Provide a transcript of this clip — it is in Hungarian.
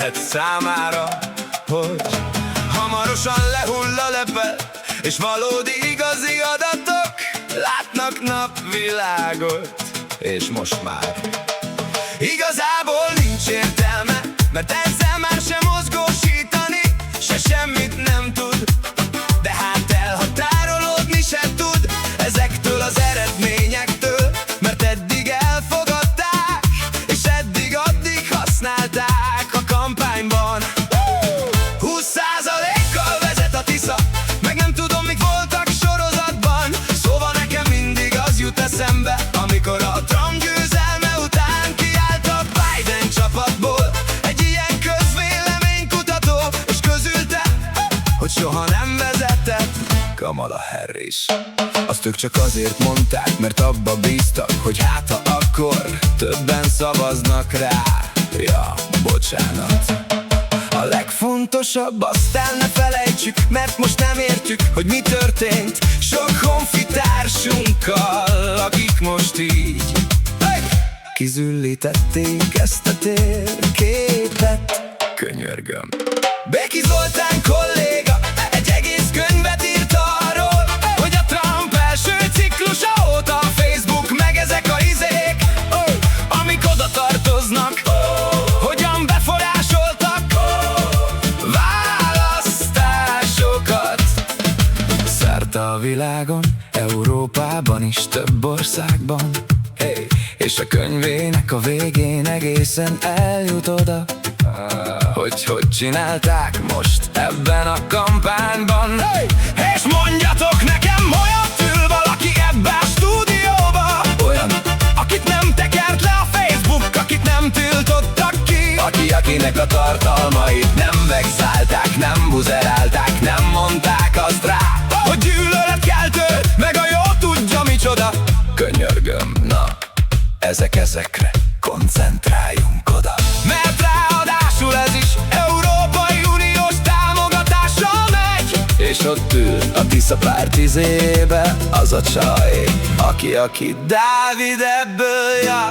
lehet számára, hogy hamarosan lehull a lepel, és valódi igazi adatok látnak napvilágot. És most már igazából nincs értelme, mert ezzel már sem mozgósítani, se semmit nem tud. De hát elhatárolódni se tud ezektől az eredményektől, mert eddig elfogadták, és eddig-addig használták a kampányban. 20%-kal vezet a Tisza, meg nem tudom, mik voltak sorozatban. Szóval nekem mindig az jut eszembe, amikor a Trump győzelme után kiállt a Biden csapatból egy ilyen közvéleménykutató, és közülte, hogy soha nem vezetett Kamala Harris. Azt ők csak azért mondták, mert abba bíztak, hogy hát ha akkor többen szavaznak rá. Ja, bocsánat. A legfontosabb, azt el ne felejtsük, mert most nem értjük, hogy mi történt sok honfitársunkkal, akik most így kizüllítették ezt a térképet. Könyörgöm. Beki Zoltán kolléga egy egész könyvet írt arról, hogy a Trump első ciklusa óta a Facebook meg ezek a izék, amik oda tartoznak, hogyan befolyásoltak választásokat. Szerte a világon, Európában is, több országban, és a könyvének a végén egészen eljut oda, hogy csinálták most ebben a kampányban. És mondjatok nekem, olyat ül valaki ebbe a stúdióba, olyan, akit nem tekert le a Facebook, akit nem tiltottak ki, akinek a tartalmait nem vegzálták, nem buzerálták, nem mondták azt rá, hogy gyűlöletkeltő, meg a jó tudja micsoda. Könyörgöm, na, ezekre koncentráljunk oda, mert ráadásul ez is Európai Uniós támogatással megy. És ott ül a Tisza párt izébe az a csaj, aki Dávid ebből, ja.